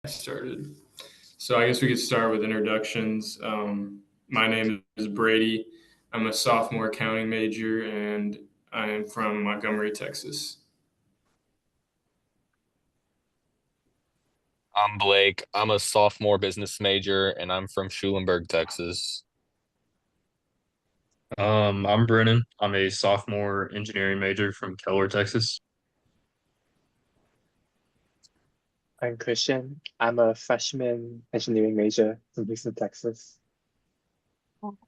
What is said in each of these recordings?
Started. So I guess we could start with introductions. My name is Brady. I'm a sophomore accounting major, and I am from Montgomery, Texas. I'm Blake. I'm a sophomore business major and I'm from Schulenburg, Texas. I'm Brennan. I'm a sophomore engineering major from Keller, Texas. I'm Christian. I'm a freshman engineering major from Houston, Texas.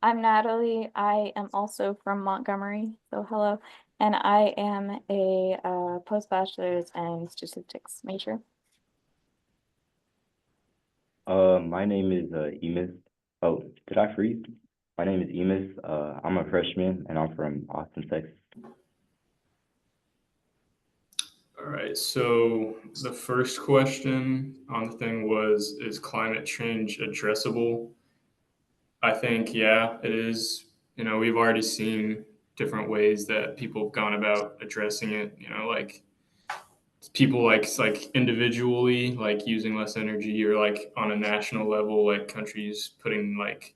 I'm Natalie. I am also from Montgomery, so hello. And I am a post-bachelor's and statistics major. My name is Emis. Oh, did I freeze? My name is Emis. I'm a freshman and I'm from Austin, Texas. All right. So the first question on the thing was, is climate change addressable? I think, yeah, it is. We've already seen different ways that people have gone about addressing it. Like people like individually like using less energy, or like on a national level, like countries putting like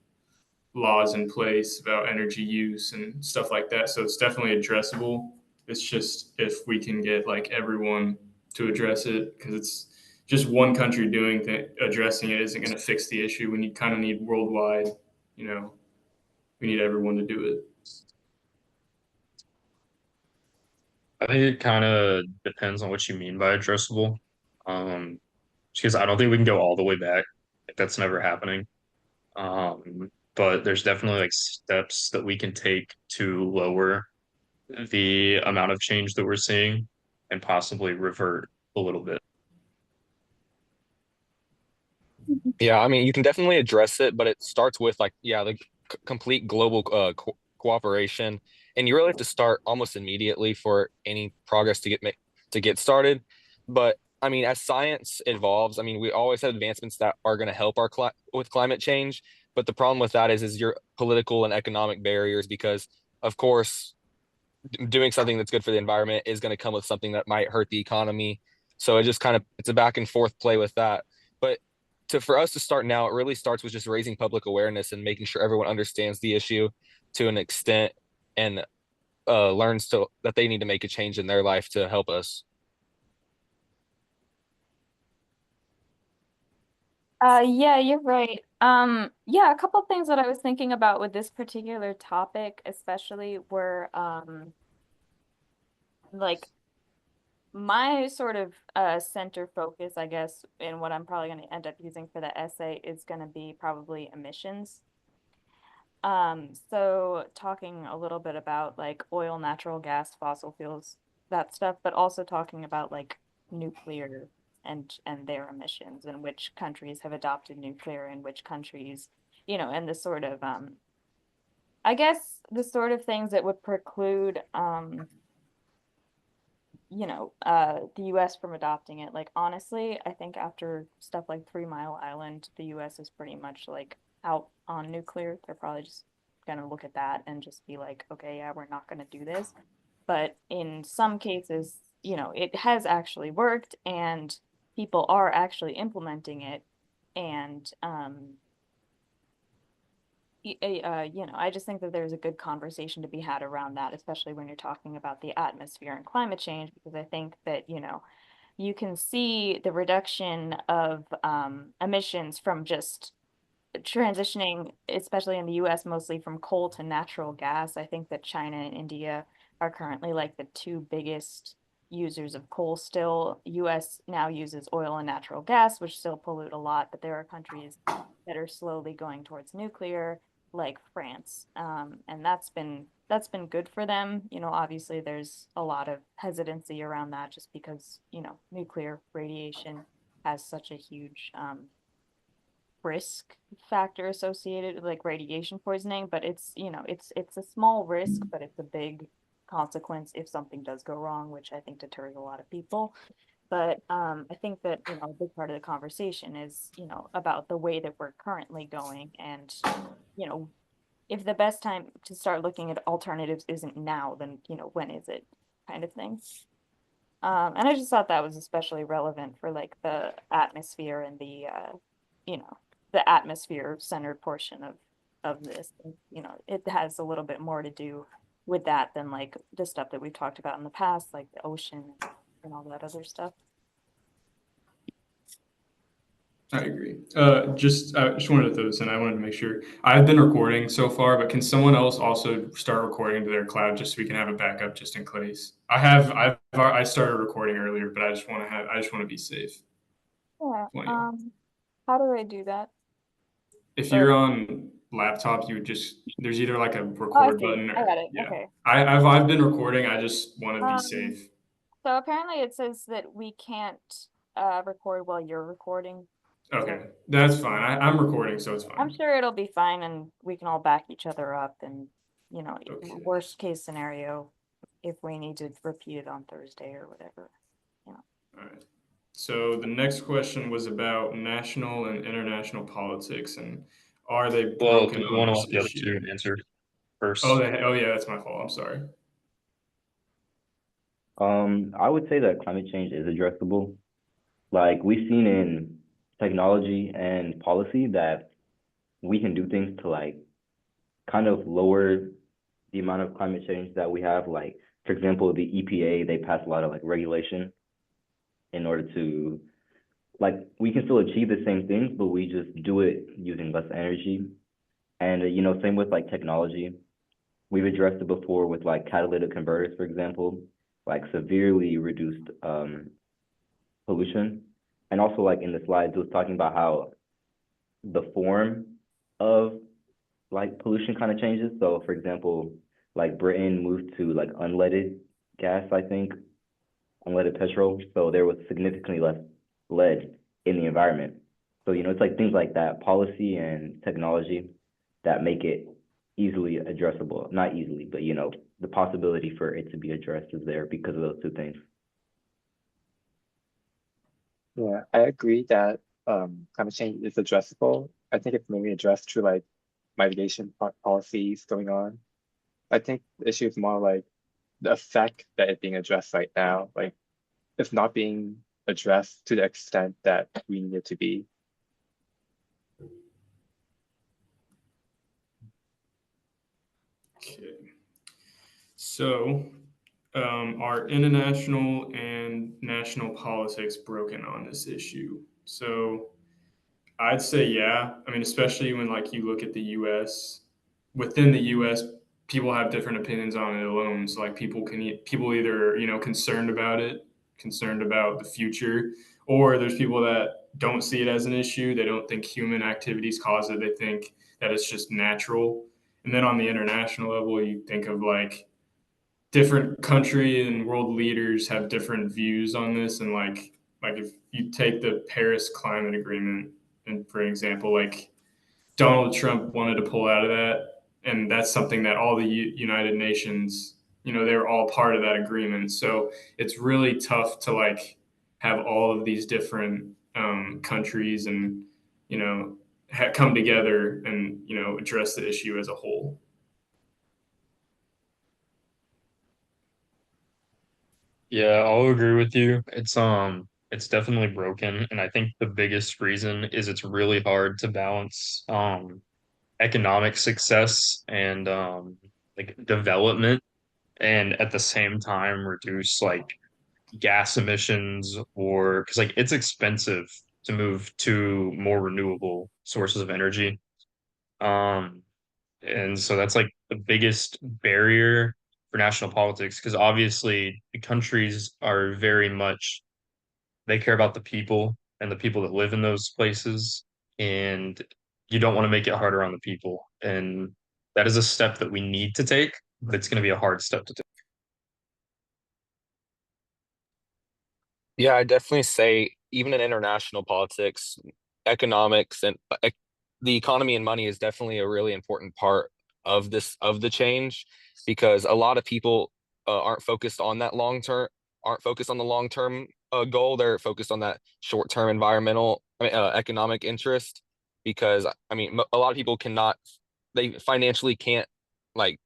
laws in place about energy use and stuff like that. So it's definitely addressable. It's just if we can get like everyone to address it, because it's just one country addressing it isn't going to fix the issue. We need worldwide. You know, we need everyone to do it. I think it kind of depends on what you mean by addressable. Um, because I don't think we can go all the way back. Like, that's never happening. But there's definitely like steps that we can take to lower the amount of change that we're seeing and possibly revert a little bit. Yeah, I mean, you can definitely address it, but it starts with like, yeah, the complete global cooperation, and you really have to start almost immediately for any progress to get started. But I mean, as science evolves, I mean, we always have advancements that are going to help with climate change. But the problem with that is your political and economic barriers, because of course, doing something that's good for the environment is going to come with something that might hurt the economy. So it just kind of it's a back and forth play with that. But for us to start now, it really starts with just raising public awareness and making sure everyone understands the issue to an extent and learns that they need to make a change in their life to help us. Yeah, you're right. Yeah, a couple things that I was thinking about with this particular topic, especially were like my sort of center focus, I guess, and what I'm probably going to end up using for the essay is going to be probably emissions. So talking a little bit about like oil, natural gas, fossil fuels, that stuff, but also talking about like nuclear and their emissions and which countries have adopted nuclear and which countries, and the sort of I guess the sort of things that would preclude the US from adopting it. Like honestly, I think after stuff like Three Mile Island, the US is pretty much like out on nuclear. They're probably just gonna look at that and just be like, okay, yeah, we're not gonna do this. But in some cases, it has actually worked and people are actually implementing it. And I just think that there's a good conversation to be had around that, especially when you're talking about the atmosphere and climate change, because I think that, you can see the reduction of emissions from just transitioning, especially in the US, mostly from coal to natural gas. I think that China and India are currently like the two biggest users of coal still. US now uses oil and natural gas, which still pollute a lot, but there are countries that are slowly going towards nuclear, like France. And that's been good for them. Obviously there's a lot of hesitancy around that just because, nuclear radiation has such a huge risk factor associated with like radiation poisoning, but it's a small risk, but it's a big consequence if something does go wrong, which I think deters a lot of people. But I think that, a big part of the conversation is, about the way that we're currently going and, you know, if the best time to start looking at alternatives isn't now, then, when is it kind of thing. And I just thought that was especially relevant for like the atmosphere and the you know, the atmosphere centered portion of this. And, you know, it has a little bit more to do with that than like the stuff that we've talked about in the past, like the ocean and all that other stuff. I agree. I just wanted to throw this in. I wanted to make sure I've been recording so far, but can someone else also start recording to their cloud just so we can have a backup just in case? I started recording earlier, but I just want to be safe. Yeah. Yeah. How do I do that? If Or- you're on laptop, you would just there's either like a Oh, I record see. button I or got it. yeah. Okay. I've been recording. I just want to be Um, safe. So apparently it says that we can't record while you're recording. Okay, that's fine. I'm recording, so it's I'm fine. sure it'll be fine and we can all back each other up and, you know, Okay. worst case scenario, if we need to repeat it on Thursday or whatever. All right. So the next question was about national and international politics and are they Well, broken do you on want to this let the other issue? two answer first? Oh, yeah, that's my fault. I'm sorry. I would say that climate change is addressable. Like we've seen in technology and policy that we can do things to like kind of lower the amount of climate change that we have. Like, for example, the EPA, they pass a lot of like regulation in order to like we can still achieve the same things, but we just do it using less energy. And you know, same with like technology. We've addressed it before with like catalytic converters, for example, like severely reduced pollution. And also like in the slides, it was talking about how the form of like pollution kind of changes. So for example, like Britain moved to like unleaded gas, I think, unleaded petrol. So there was significantly less lead in the environment. So, you know, it's like things like that, policy and technology that make it easily addressable. Not easily, but you know, the possibility for it to be addressed is there because of those two things. Yeah, I agree that climate change is addressable. I think it's mainly addressed through like mitigation policies going on. I think the issue is more like the effect that it's being addressed right now. Like it's not being addressed to the extent that we need it to be. Okay. So, are international and national politics broken on this issue? So, I'd say yeah. I mean, especially when like you look at the U.S. Within the U.S., people have different opinions on it alone. So like people either concerned about it, concerned about the future, or there's people that don't see it as an issue. They don't think human activities cause it. They think that it's just natural. And then on the international level, you think of like different country and world leaders have different views on this, and like if you take the Paris Climate Agreement and for example, like Donald Trump wanted to pull out of that, and that's something that all the United Nations, they were all part of that agreement. So it's really tough to like have all of these different countries and come together and address the issue as a whole. Yeah, I'll agree with you. It's definitely broken, and I think the biggest reason is it's really hard to balance economic success and like development and at the same time reduce like gas emissions or because like it's expensive to move to more renewable sources of energy. Um, and so that's like the biggest barrier for national politics because obviously the countries are very much they care about the people and the people that live in those places, and you don't want to make it harder on the people. And that is a step that we need to take, but it's going to be a hard step to take. Yeah, I definitely say even in international politics, economics and the economy and money is definitely a really important part of the change because a lot of people aren't focused on that aren't focused on the long term goal. They're focused on that short term environmental, economic interest because I mean a lot of people cannot they financially can't like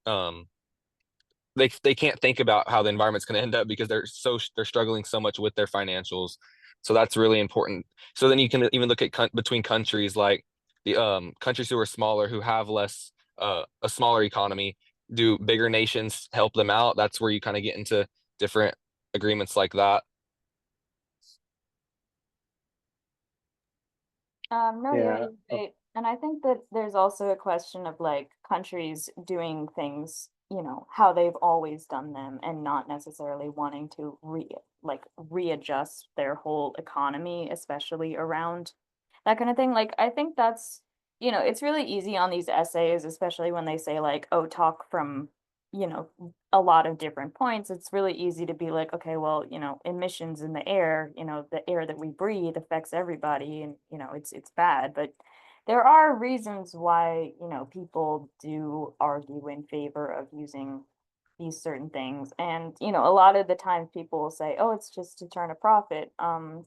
they can't think about how the environment's going to end up because they're struggling so much with their financials. So that's really important. So then you can even look at between countries, like the countries who are smaller, who have less a smaller economy. Do bigger nations help them out? That's where you kind of get into different agreements like that. No, Yeah. you're right. And I think that there's also a question of like countries doing things, you know, how they've always done them and not necessarily wanting to readjust their whole economy, especially around that kind of thing. Like I think that's, you know, it's really easy on these essays, especially when they say like, oh, talk from, you know, a lot of different points. It's really easy to be like, okay, well, you know, emissions in the air, you know, the air that we breathe affects everybody and, you know, it's bad. But there are reasons why, you know, people do argue in favor of using these certain things. And, you know, a lot of the times people will say, oh, it's just to turn a profit. And,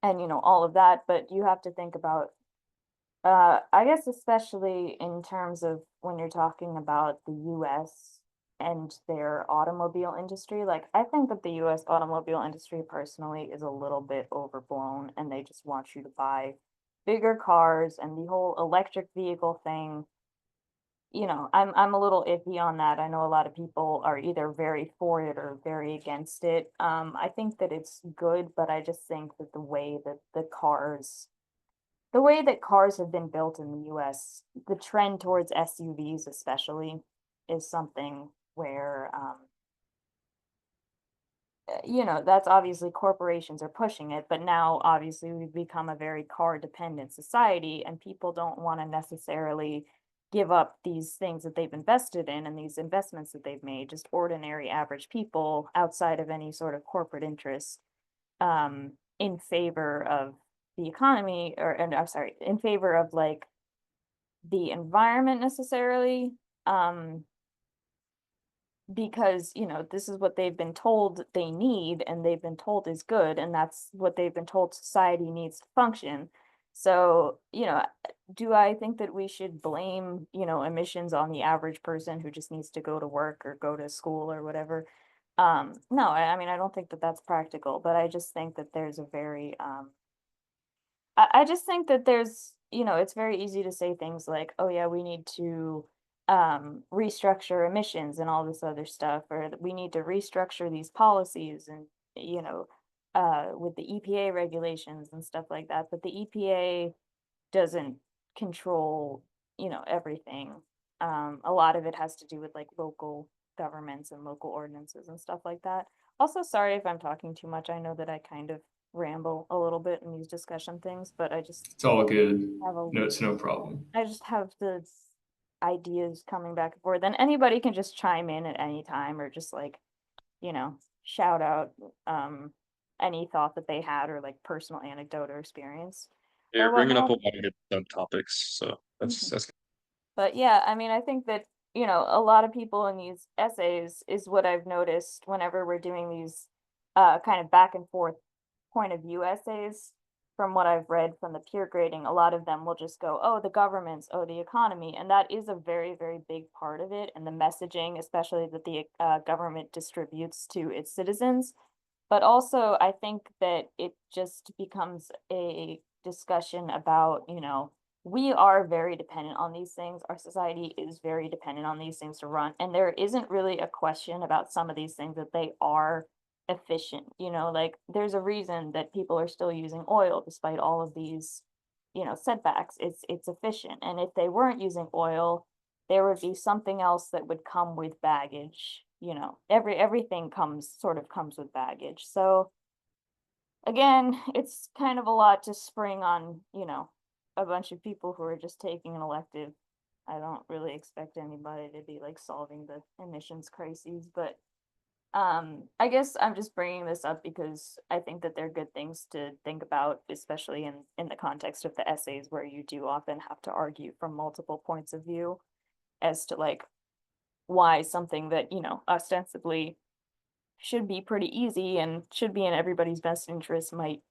you know, all of that. But you have to think about I guess especially in terms of when you're talking about the US and their automobile industry, like I think that the US automobile industry personally is a little bit overblown and they just want you to buy bigger cars and the whole electric vehicle thing, you know, I'm a little iffy on that. I know a lot of people are either very for it or very against it. I think that it's good, but I just think that the way that cars have been built in the US, the trend towards SUVs especially is something where, you know, that's obviously corporations are pushing it, but now obviously we've become a very car dependent society and people don't want to necessarily give up these things that they've invested in and these investments that they've made, just ordinary average people outside of any sort of corporate interest, in favor of the economy and I'm sorry, in favor of like the environment necessarily. Because, you know, this is what they've been told they need and they've been told is good, and that's what they've been told society needs to function. So, you know, do I think that we should blame, you know, emissions on the average person who just needs to go to work or go to school or whatever? No, I mean, I don't think that that's practical, but I just think that there's a very, I just think that there's, you know, it's very easy to say things like, oh yeah, we need to restructure emissions and all this other stuff, or that we need to restructure these policies and, you know, with the EPA regulations and stuff like that. But the EPA doesn't control, you know, everything. A lot of it has to do with like local governments and local ordinances and stuff like that. Also, sorry if I'm talking too much. I know that I kind of ramble a little bit in these discussion things, but It's all good. have a No, it's no problem. I just have the ideas coming back and forth. Then anybody can just chime in at any time or just like, you know, shout out any thought that they had or like personal anecdote or experience You're or bringing up a whatnot. lot of good subtopics, so that's But yeah, I mean, I think that, you know, a lot of people in these essays is what I've noticed whenever we're doing these kind of back and forth point of view essays. From what I've read from the peer grading, a lot of them will just go, oh, the governments, oh, the economy. And that is a very, very big part of it. And the messaging, especially that the government distributes to its citizens. But also, I think that it just becomes a discussion about, you know, we are very dependent on these things. Our society is very dependent on these things to run. And there isn't really a question about some of these things that they are efficient. You know, like there's a reason that people are still using oil despite all of these, you know, setbacks. It's efficient. And if they weren't using oil, there would be something else that would come with baggage. You know, everything comes with baggage. So again, it's kind of a lot to spring on, you know, a bunch of people who are just taking an elective. I don't really expect anybody to be like solving the emissions crises, but I guess I'm just bringing this up because I think that they're good things to think about, especially in the context of the essays where you do often have to argue from multiple points of view as to like why something that, you know, ostensibly should be pretty easy and should be in everybody's best interest might,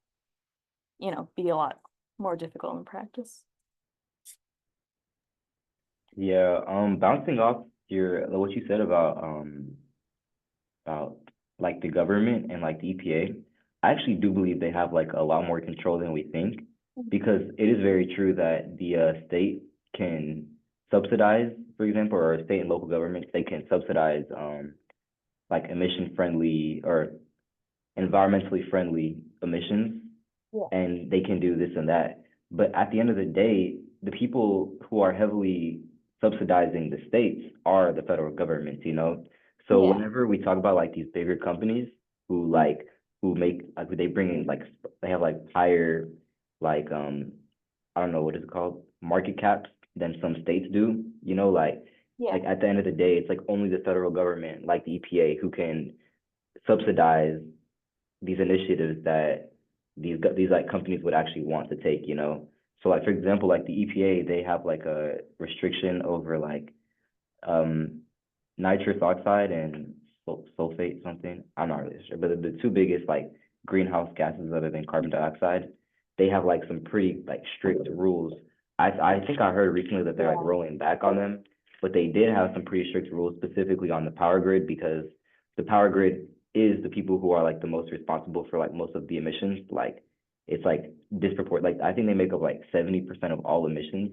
you know, be a lot more difficult in practice. Yeah, bouncing off what you said about like the government and like the EPA, I actually do believe they have like a lot more control than we think, because it is very true that the state can subsidize, for example, or state and local governments, they can subsidize like emission friendly or environmentally friendly emissions, Yeah. and they can do this and that. But at the end of the day, the people who are heavily subsidizing the states are the federal government, you know? So Yeah. whenever we talk about like these bigger companies who like who make like they bring in like they have like higher like I don't know what is it called, market caps than some states do, you know, Yeah. like at the end of the day, it's like only the federal government, like the EPA, who can subsidize these initiatives that these like companies would actually want to take, you know? So like for example, like the EPA, they have like a restriction over like um nitrous oxide and sulfate something. I'm not really sure, but the two biggest like greenhouse gases other than carbon dioxide, they have like some pretty like strict rules. I think I heard recently that they're like Yeah. rolling back on them, but they did have some pretty strict rules specifically on the power grid, because the power grid is the people who are like the most responsible for like most of the emissions. Like it's like disproportionate. Like I think they make up like 70% of all emissions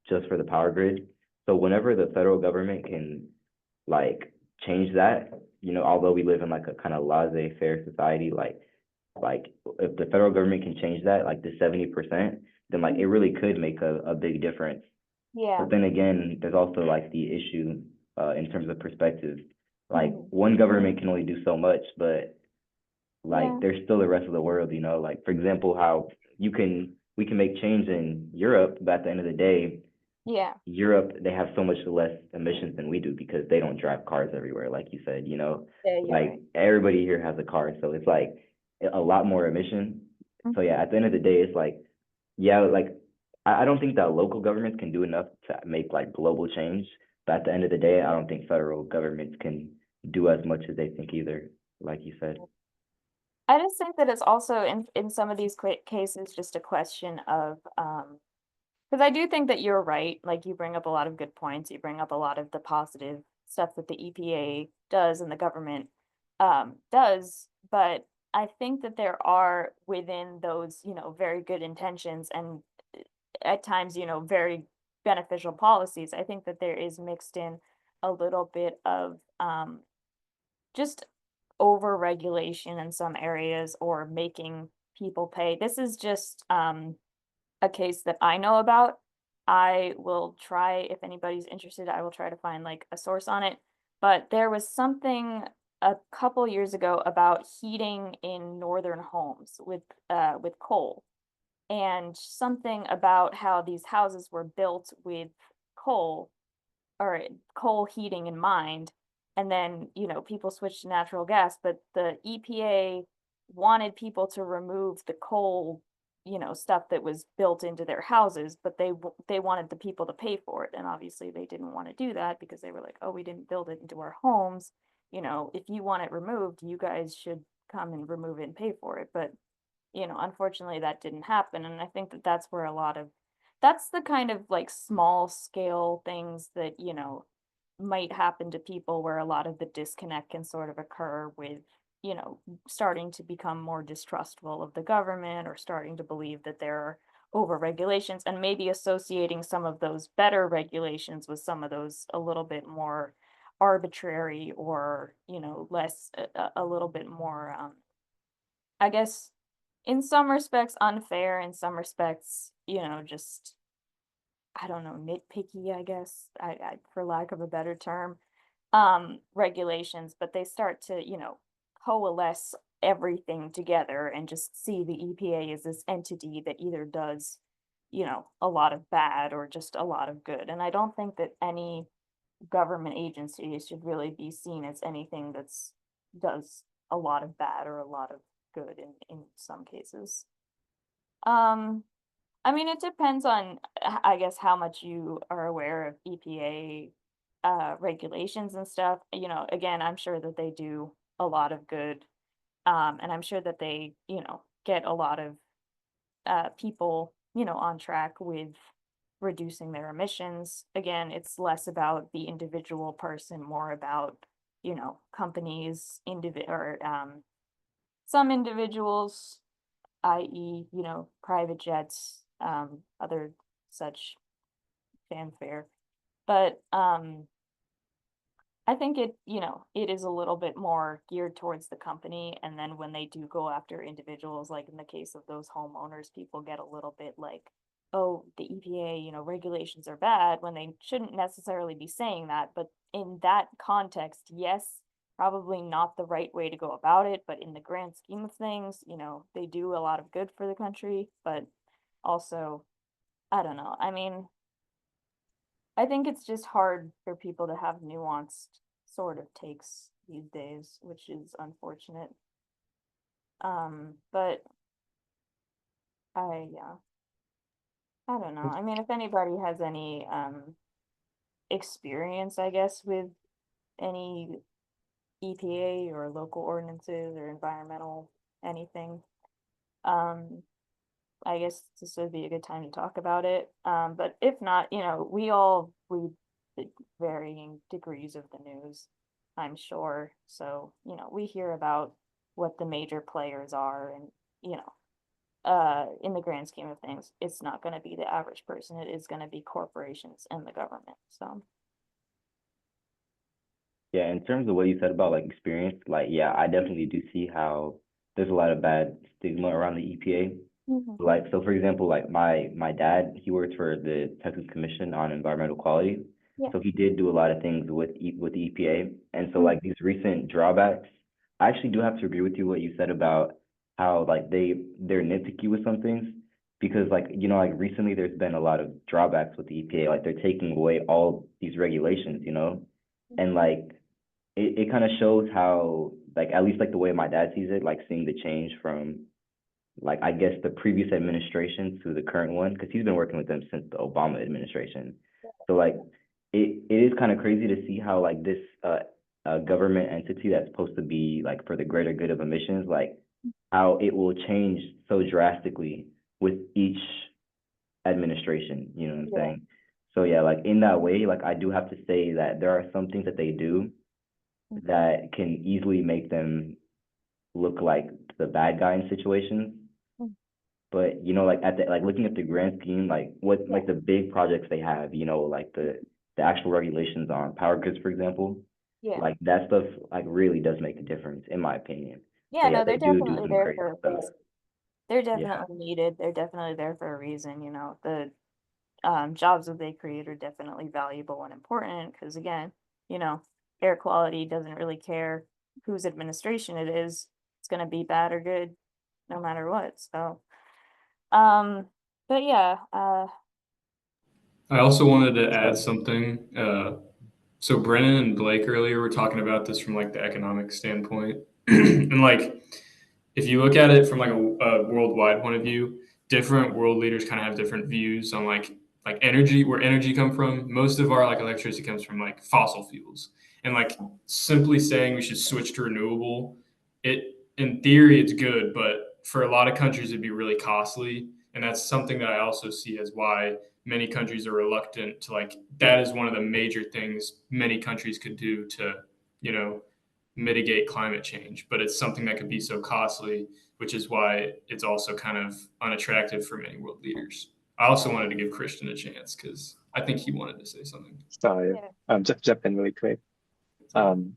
just for the power grid. So whenever the federal government can like change that, you know, although we live in like a kind of laissez-faire society, like if the federal government can change that, like the 70%, then like it really could make a big difference. Yeah. But then again, there's also like the issue in terms of perspective. Like Mhm. one government can only do so much, but like Yeah. there's still the rest of the world, you know, like for example, how we can make change in Europe, but at the end of the day, Yeah. Europe, they have so much less emissions than we do because they don't drive cars everywhere, like you said, you know? Yeah, you're Like right. everybody here has a car, so it's like a lot more emission. So yeah, at the end of the day, it's like, yeah, like I don't think that local governments can do enough to make like global change. But at the end of the day, I don't think federal governments can do as much as they think either, like you said. I just think that it's also in some of these cases just a question of because I do think that you're right. Like you bring up a lot of good points. You bring up a lot of the positive stuff that the EPA does and the government does. But I think that there are within those, very good intentions and at times, very beneficial policies. I think that there is mixed in a little bit of just over regulation in some areas or making people pay. This is just a case that I know about. I will try, if anybody's interested, I will try to find like a source on it. But there was something a couple years ago about heating in northern homes with coal, and something about how these houses were built with coal or coal heating in mind. And then, people switched to natural gas, but the EPA wanted people to remove the coal, stuff that was built into their houses, but they wanted the people to pay for it. And obviously they didn't want to do that because they were like, oh, we didn't build it into our homes. If you want it removed, you guys should come and remove it and pay for it. But, unfortunately that didn't happen. And I think that that's the kind of like small scale things that, might happen to people where a lot of the disconnect can sort of occur with, starting to become more distrustful of the government or starting to believe that there are over regulations and maybe associating some of those better regulations with some of those a little bit more arbitrary or, less, a little bit more, I guess, in some respects unfair, in some respects, just I don't know, nitpicky, I guess, for lack of a better term, regulations, but they start to, coalesce everything together and just see the EPA as this entity that either does, a lot of bad or just a lot of good. And I don't think that any government agency should really be seen as anything that's does a lot of bad or a lot of good in some cases. Um, I mean, it depends on, I guess, how much you are aware of EPA regulations and stuff. Again, I'm sure that they do a lot of good, and I'm sure that they, get a lot of people, on track with reducing their emissions. Again, it's less about the individual person, more about, you know, companies, some individuals, i.e., you know, private jets, other such fanfare. But I think it, you know, it is a little bit more geared towards the company. And then when they do go after individuals, like in the case of those homeowners, people get a little bit like, oh, the EPA, you know, regulations are bad when they shouldn't necessarily be saying that. But in that context, yes, probably not the right way to go about it. But in the grand scheme of things, you know, they do a lot of good for the country. But also, I don't know. I mean, I think it's just hard for people to have nuanced sort of takes these days, which is unfortunate. But yeah, I don't know. I mean, if anybody has any experience, I guess, with any EPA or local ordinances or environmental anything, um, I guess this would be a good time to talk about it. But if not, you know, we all read the varying degrees of the news, I'm sure. So, you know, we hear about what the major players are and, you know, in the grand scheme of things, it's not going to be the average person. It is going to be corporations and the government. So, Yeah, in terms of what you said about like experience, like yeah, I definitely do see how there's a lot of bad stigma around the EPA. Like so for example, like my dad, he works for the Texas Commission on Environmental Quality. Yeah. So he did do a lot of things with with the EPA. And so like these recent drawbacks, I actually do have to agree with you what you said about how like they're nitpicky with some things because like you know like recently there's been a lot of drawbacks with the EPA, like they're taking away all these regulations, you know? And like it kind of shows how like at least like the way my dad sees it, like seeing the change from like I guess the previous administration to the current one, because he's been working with them since the Obama administration. So like it is kind of crazy to see how like this government entity that's supposed to be like for the greater good of emissions, like how it will change so drastically with each administration, you know what I'm Yeah. saying? So yeah, like in that way, like I do have to say that there are some things that they do that can easily make them look like the bad guy in situations. But you know, like at the like looking at the grand scheme, like what like the big projects they have, you know, like the actual regulations on power grids, for example, yeah. like that stuff like really does make a difference, in my opinion. Yeah, So yeah, no, they they're do definitely some there crazy for a stuff. reason. They're Yeah. definitely needed. They're definitely there for a reason, you know. The jobs that they create are definitely valuable and important because again, you know, air quality doesn't really care whose administration it is. It's gonna be bad or good no matter what. So but yeah, I also wanted to add something. So Brennan and Blake earlier were talking about this from like the economic standpoint, and like if you look at it from like a worldwide point of view, different world leaders kind of have different views on like energy, where energy come from. Most of our like electricity comes from like fossil fuels, and like simply saying we should switch to renewable, it in theory it's good, but for a lot of countries it'd be really costly, and that's something that I also see as why many countries are reluctant to like that is one of the major things many countries could do to you know mitigate climate change, but it's something that could be so costly, which is why it's also kind of unattractive for many world leaders. I also wanted to give Christian a chance because I think he wanted to say something. Sorry, yeah. just jump in really quick. Um,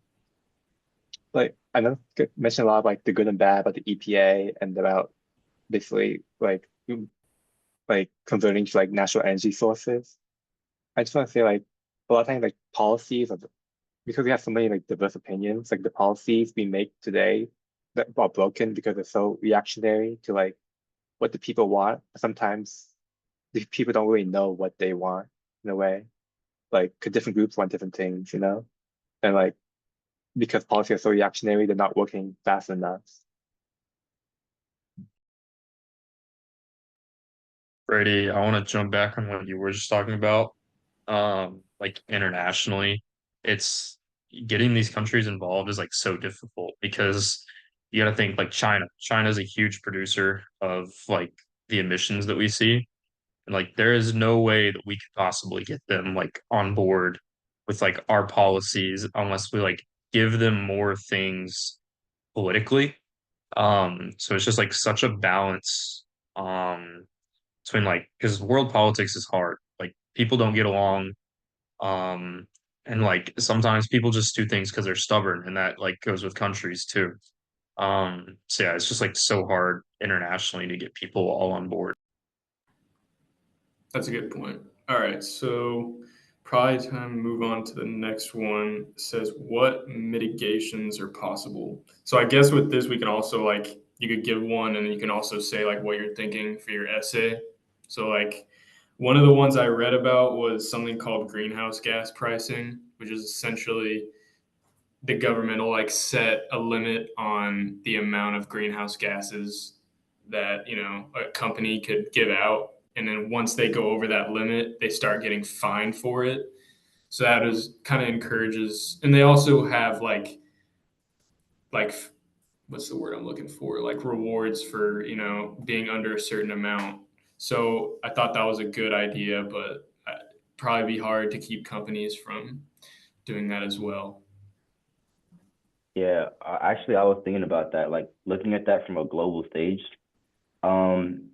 like I know you mentioned a lot of like the good and bad about the EPA and about basically like converting to like natural energy sources. I just want to say like a lot of times like policies are because we have so many like diverse opinions, like the policies we make today that are broken because they're so reactionary to like what the people want. Sometimes the people don't really know what they want in a way. Like 'cause different groups want different things, you know? And like because policies are so reactionary, they're not working fast enough. Brady, I want to jump back on what you were just talking about. Like internationally, it's getting these countries involved is like so difficult because you got to think like China. China is a huge producer of like the emissions that we see. And like there is no way that we could possibly get them like on board with like our policies unless we like give them more things politically. So it's just like such a balance between like because world politics is hard. Like people don't get along. Um and like sometimes people just do things because they're stubborn, and that like goes with countries too. So yeah, it's just like so hard internationally to get people all on board. That's a good point. All right, so probably time to move on to the next one. It says what mitigations are possible. So I guess with this we can also like you could give one and then you can also say like what you're thinking for your essay. So like one of the ones I read about was something called greenhouse gas pricing, which is essentially the government will like set a limit on the amount of greenhouse gases that a company could give out, and then once they go over that limit they start getting fined for it. So that is kind of encourages, and they also have like what's the word I'm looking for, like rewards for being under a certain amount. So I thought that was a good idea, but probably be hard to keep companies from doing that as well. Yeah, actually, I was thinking about that, like looking at that from a global stage. Um,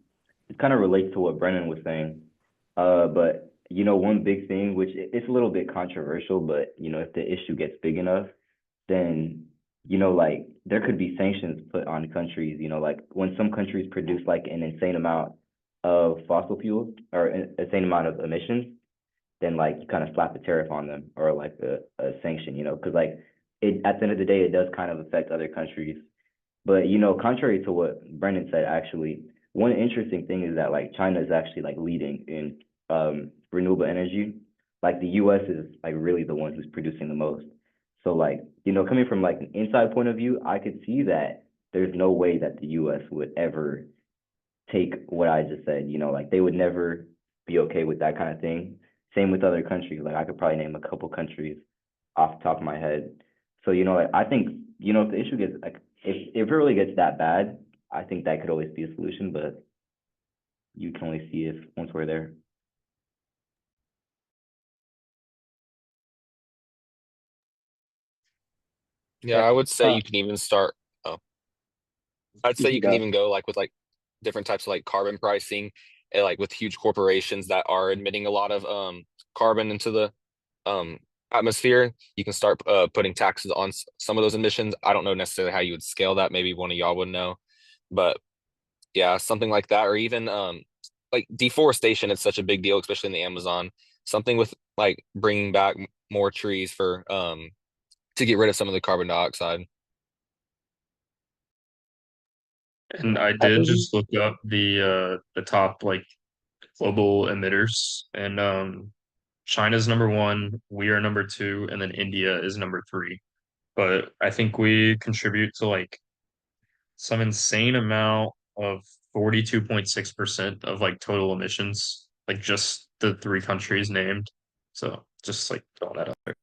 it kind of relates to what Brennan was saying. But one big thing, which it's a little bit controversial, but if the issue gets big enough, then like there could be sanctions put on countries. Like when some countries produce like an insane amount of fossil fuels or an insane amount of emissions, then like you kind of slap a tariff on them or like a sanction. Because like it at the end of the day, it does kind of affect other countries. But contrary to what Brendan said, actually, one interesting thing is that like China is actually like leading in renewable energy. Like the US is like really the one who's producing the most. So like, coming from like an inside point of view, I could see that there's no way that the US would ever take what I just said, like they would never be okay with that kind of thing. Same with other countries. Like I could probably name a couple countries off the top of my head. So, like I think, if the issue gets like if it really gets that bad, I think that could always be a solution, but you can only see if once we're there. Yeah, I would say Uh, you can even start. Oh, I'd you say can you can go. even go like with like different types of like carbon pricing, and like with huge corporations that are emitting a lot of carbon into the um atmosphere. You can start putting taxes on some of those emissions. I don't know necessarily how you would scale that. Maybe one of y'all would know, but yeah, something like that, or even like deforestation is such a big deal, especially in the Amazon. Something with like bringing back more trees for to get rid of some of the carbon dioxide. And I I did believe. just look up the top like global emitters, and China's number one, we are number two, and then India is number three. But I think we contribute to like some insane amount of 42.6% of like total emissions, like just the three countries named. So just like throwing that out there.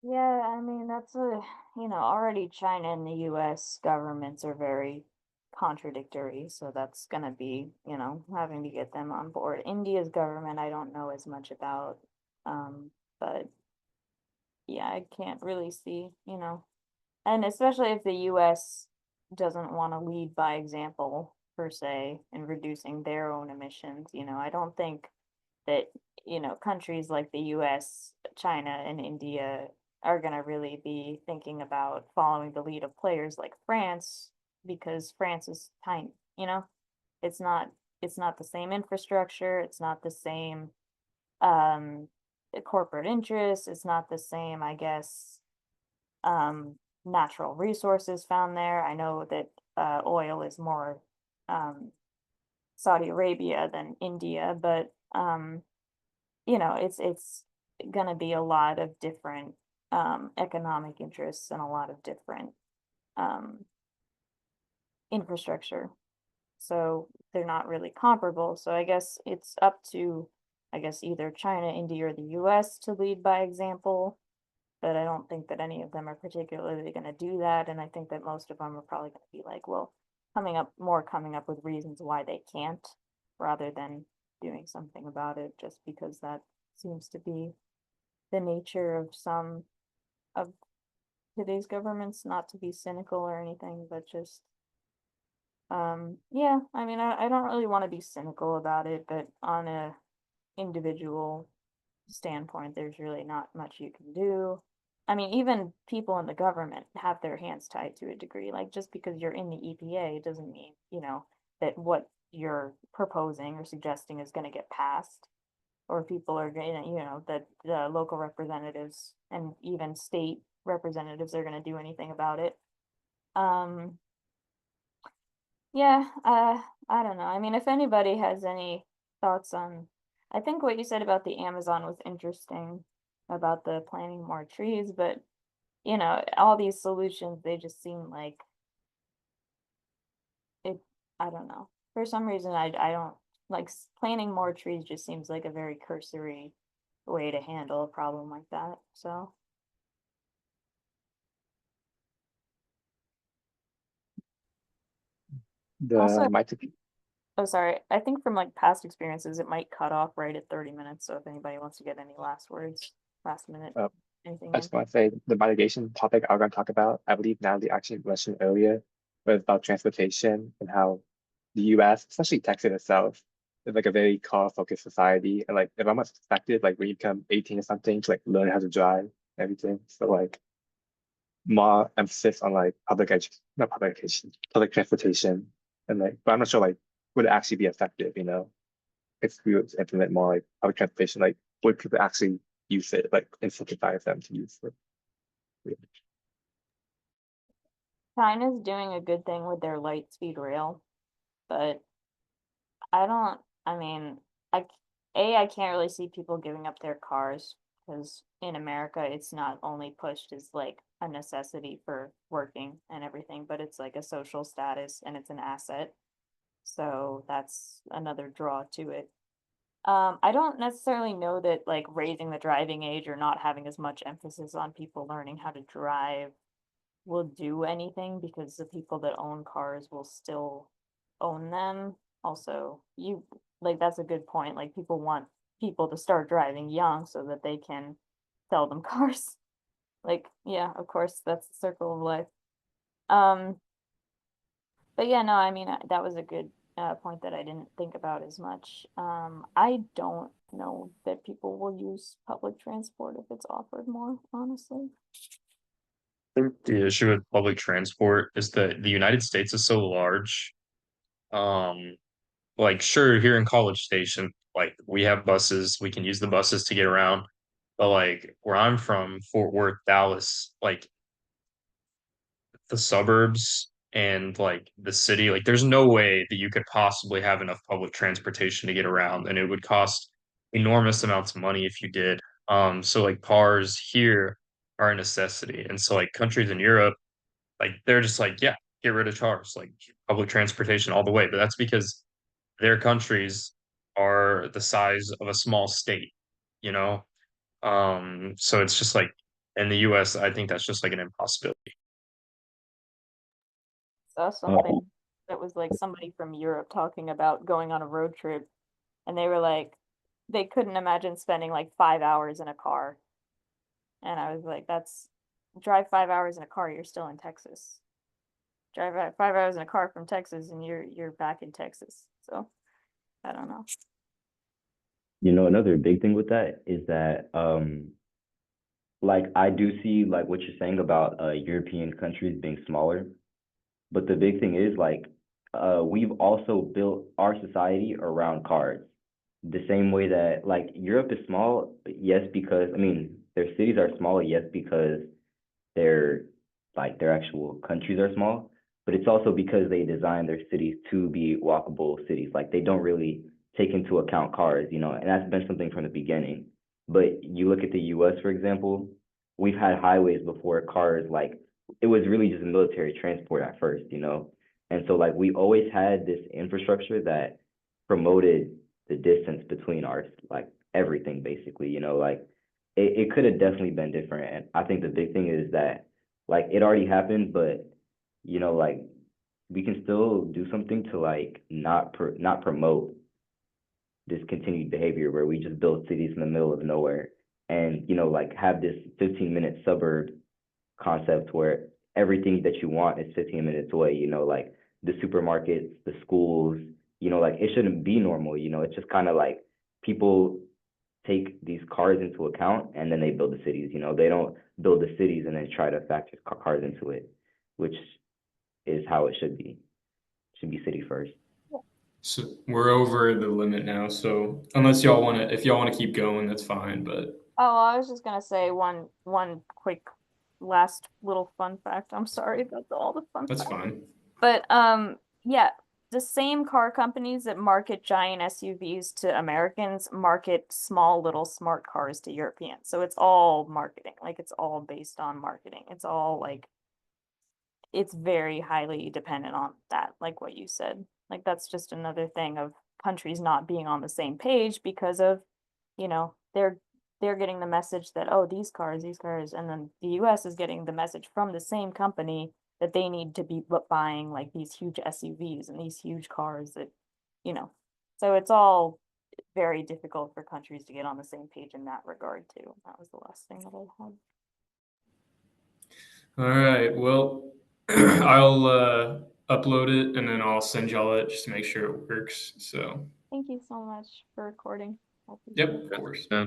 Yeah, I mean, that's already China and the US governments are very contradictory, so that's gonna be, having to get them on board. India's government, I don't know as much about, but yeah, I can't really see, and especially if the US doesn't want to lead by example per se in reducing their own emissions, I don't think that, countries like the US, China, and India are going to really be thinking about following the lead of players like France because France is tiny, it's not it's not the same infrastructure, it's not the same um corporate interests, it's not the same, I guess, um natural resources found there. I know that oil is more um Saudi Arabia than India, but it's gonna be a lot of different economic interests and a lot of different um infrastructure. So they're not really comparable. So I guess it's up to, I guess, either China, India, or the US to lead by example. But I don't think that any of them are particularly going to do that. And I think that most of them are probably going to be like, well, coming up with reasons why they can't, rather than doing something about it, just because that seems to be the nature of some of today's governments, not to be cynical or anything, but just yeah, I mean, I don't really want to be cynical about it, but on a individual standpoint, there's really not much you can do. I mean, even people in the government have their hands tied to a degree. Like, just because you're in the EPA doesn't mean, that what you're proposing or suggesting is going to get passed, or people are going to, that the local representatives and even state representatives are going to do anything about it. Yeah, I don't know. I mean, if anybody has any thoughts on, I think what you said about the Amazon was interesting about the planting more trees, but all these solutions, they just seem like it, I don't know. For some reason, I don't like planting more trees just seems like a very cursory way to handle a problem like that. So, also, The might oh, sorry. I think from like past experiences, it might cut off right at 30 minutes. So if anybody wants to get any last words, last minute, uh, anything I in. just want to say the mitigation topic I'm going to talk about, I believe Natalie actually mentioned earlier, was about transportation and how the US, especially Texas itself, is like a very car-focused society. And like if I'm expected, like when you become 18 or something, to like learn how to drive and everything. So like more emphasis on like not public education, public transportation. And like, but I'm not sure like would it actually be effective, if we would implement more like public transportation, like would people actually use it, like incentivize them to use it? China's doing a good thing with their light speed rail, but I don't, I mean, I can't really see people giving up their cars because in America, it's not only pushed as like a necessity for working and everything, but it's like a social status and it's an asset. So that's another draw to it. I don't necessarily know that like raising the driving age or not having as much emphasis on people learning how to drive will do anything, because the people that own cars will still own them. Also, that's a good point. Like, people want people to start driving young so that they can sell them cars. Like, yeah, of course, that's the circle of life. Um, but yeah, no, I mean, that was a good point that I didn't think about as much. I don't know that people will use public transport if it's offered more, honestly. I think the issue with public transport is that the United States is so large. Um, like sure, here in College Station, like we have buses, we can use the buses to get around. But like where I'm from, Fort Worth, Dallas, like the suburbs and like the city, like there's no way that you could possibly have enough public transportation to get around, and it would cost enormous amounts of money if you did. So like cars here are a necessity, and so like countries in Europe, like they're just like, yeah, get rid of cars, like public transportation all the way. But that's because their countries are the size of a small state, you know? So it's just like in the US, I think that's just like an impossibility. Saw Uh, something that was like somebody from Europe talking about going on a road trip, and they were like, they couldn't imagine spending like 5 hours in a car. And I was like, drive 5 hours in a car, you're still in Texas. Drive 5 hours in a car from Texas and you're back in Texas. So I don't know. Another big thing with that is that like I do see like what you're saying about European countries being smaller, but the big thing is like we've also built our society around cars. The same way that like Europe is small, yes, because I mean their cities are small, yes, because their their actual countries are small, but it's also because they design their cities to be walkable cities. Like they don't really take into account cars, and that's been something from the beginning. But you look at the US, for example, we've had highways before cars, like it was really just military transport at first. And so like we always had this infrastructure that promoted the distance between our like everything basically, like it could have definitely been different. And I think the big thing is that like it already happened, but like we can still do something to like not promote this continued behavior where we just build cities in the middle of nowhere and, you know, like have this 15-minute suburb concept where everything that you want is 15 minutes away, you know, like the supermarkets, the schools, you know, like it shouldn't be normal, you know, it's just kind of like people take these cars into account and then they build the cities, you know, they don't build the cities and then try to factor cars into it, which is how it should be. It should be city first. So we're over the limit now. So unless y'all want to, if y'all want to keep going, that's fine. But Oh, I was just gonna say one quick last little fun fact. I'm sorry about all the fun that's facts. fine. But yeah, the same car companies that market giant SUVs to Americans market small little smart cars to Europeans. So it's all marketing. Like it's all based on marketing. It's all like it's very highly dependent on that, like what you said. Like that's just another thing of countries not being on the same page because of, you know, they're getting the message that, oh, these cars, and then the US is getting the message from the same company that they need to be buying like these huge SUVs and these huge cars that, you know, so it's all very difficult for countries to get on the same page in that regard too. That was the last thing that I had. All right. Well, I'll upload it and then I'll send y'all it just to make sure it works. So, Thank you so much for recording. I appreciate yep, it. of course. Yeah.